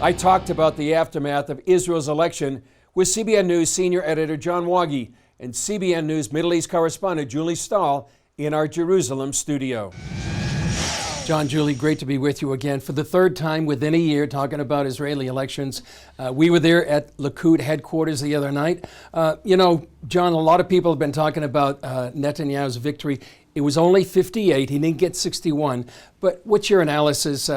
I talked about the aftermath of Israel's election with CBN News senior editor John Wagee and CBN News Middle East correspondent Julie Stahl in our Jerusalem studio. John, Julie, great to be with you again for the third time within a year talking about Israeli elections. We were there at Likud headquarters the other night. John, a lot of people have been talking about Netanyahu's victory. It was only 58. He didn't get 61. But what's your analysis,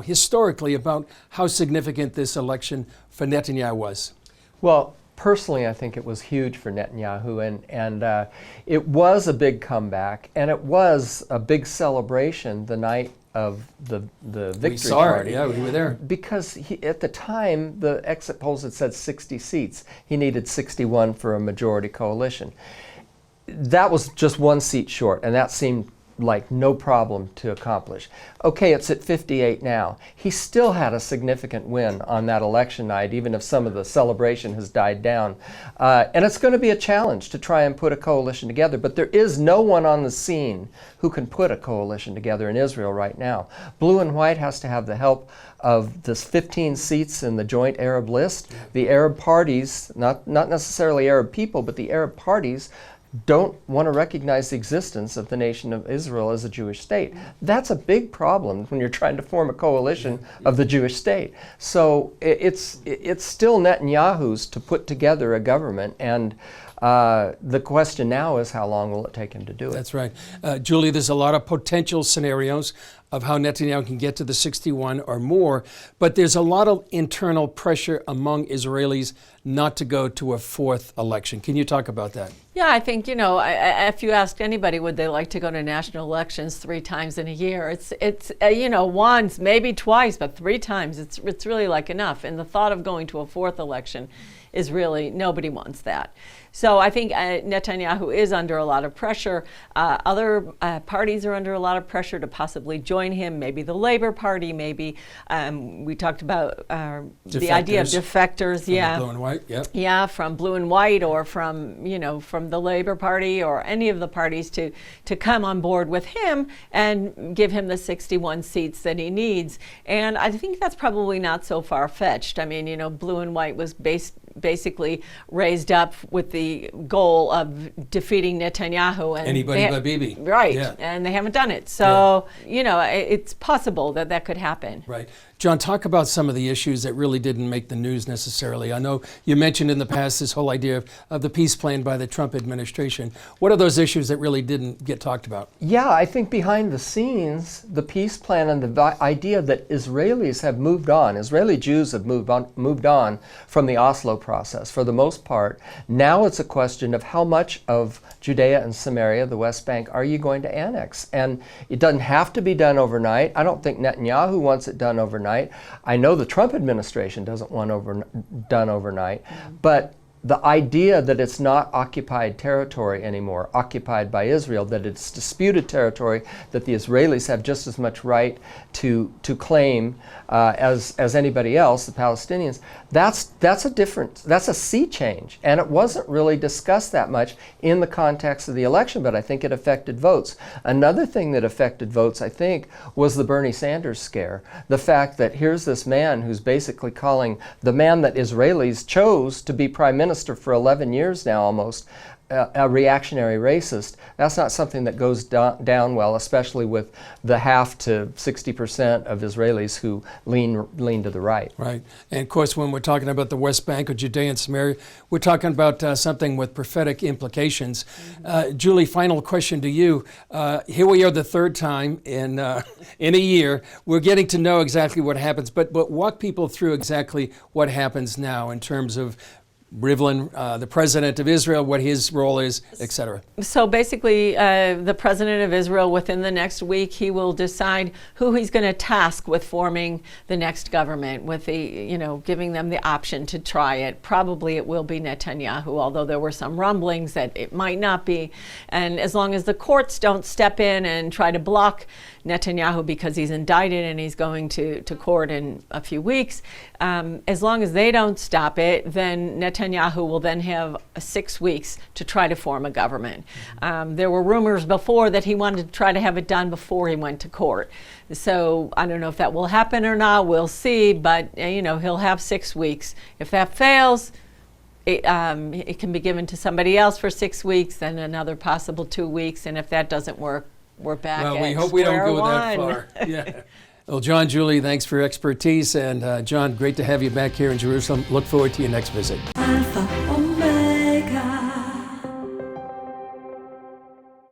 historically about how significant this election for Netanyahu was? Well, personally, I think it was huge for Netanyahu, and it was a big comeback, and it was a big celebration the night of the victory we saw party. It, yeah, we were there. Because at the time, the exit polls had said 60 seats. He needed 61 for a majority coalition. That was just one seat short, and that seemed like no problem to accomplish. Okay, it's at 58 now. He still had a significant win on that election night, even if some of the celebration has died down. And it's going to be a challenge to try and put a coalition together, but there is no one on the scene who can put a coalition together in Israel right now. Blue and White has to have the help of this 15 seats in the joint Arab list. The Arab parties, not necessarily Arab people, but the Arab parties don't want to recognize the existence of the nation of Israel as a Jewish state. That's a big problem when you're trying to form a coalition of the Jewish state. So it's still Netanyahu's to put together a government, and the question now is how long will it take him to do it? That's right. Julie, there's a lot of potential scenarios of how Netanyahu can get to the 61 or more, but there's a lot of internal pressure among Israelis not to go to a fourth election. Can you talk about that? Yeah, I think, if you ask anybody, would they like to go to national elections 3 times in a year? It's once, maybe twice, but 3 times, it's really like enough. And the thought of going to a fourth election is really, nobody wants that. So I think Netanyahu is under a lot of pressure. Other parties are under a lot of pressure to possibly join him, maybe the Labor Party, maybe we talked about the idea of defectors. From Blue and White, yep. Yeah, from Blue and White, or from the Labor Party or any of the parties to come on board with him and give him the 61 seats that he needs. And I think that's probably not so far-fetched. I mean, Blue and White was basically raised up with the goal of defeating Netanyahu. And anybody but Bibi. Right, yeah. And they haven't done it. So, it's possible that could happen. Right. John, talk about some of the issues that really didn't make the news necessarily. I know you mentioned in the past this whole idea of the peace plan by the Trump administration. What are those issues that really didn't get talked about? Yeah, I think behind the scenes, the peace plan and the idea that Israelis have moved on, Israeli Jews have moved on from the Oslo process for the most part. Now it's a question of how much of Judea and Samaria, the West Bank, are you going to annex? And it doesn't have to be done overnight. I don't think Netanyahu wants it done overnight. I know the Trump administration doesn't want done overnight, but the idea that it's not occupied territory anymore, occupied by Israel, that it's disputed territory, that the Israelis have just as much right to claim as anybody else, the Palestinians, that's a sea change. And it wasn't really discussed that much in the context of the election, but I think it affected votes. Another thing that affected votes, I think, was the Bernie Sanders scare. The fact that here's this man who's basically calling the man that Israelis chose to be prime minister for 11 years now almost, a reactionary racist. That's not something that goes down well, especially with the half to 60% of Israelis who lean to the right. Right. And of course, when we're talking about the West Bank or Judea and Samaria, we're talking about something with prophetic implications. Julie, final question to you. Here we are the third time in a year. We're getting to know exactly what happens, but walk people through exactly what happens now in terms of Rivlin, the president of Israel, what his role is, etc. So basically, the president of Israel, within the next week, he will decide who he's going to task with forming the next government, with giving them the option to try it. Probably it will be Netanyahu, although there were some rumblings that it might not be. And as long as the courts don't step in and try to block Netanyahu because he's indicted and he's going to court in a few weeks, as long as they don't stop it, then Netanyahu Netanyahu will then have 6 weeks to try to form a government. There were rumors before that he wanted to try to have it done before he went to court. So I don't know if that will happen or not. We'll see. But he'll have 6 weeks. If that fails, it can be given to somebody else for 6 weeks, then another possible 2 weeks, and if that doesn't work, we're back at Well, we hope we don't square go that one. far. Yeah. Well, John, Julie, thanks for your expertise, and John, great to have you back here in Jerusalem. Look forward to your next visit. Alpha.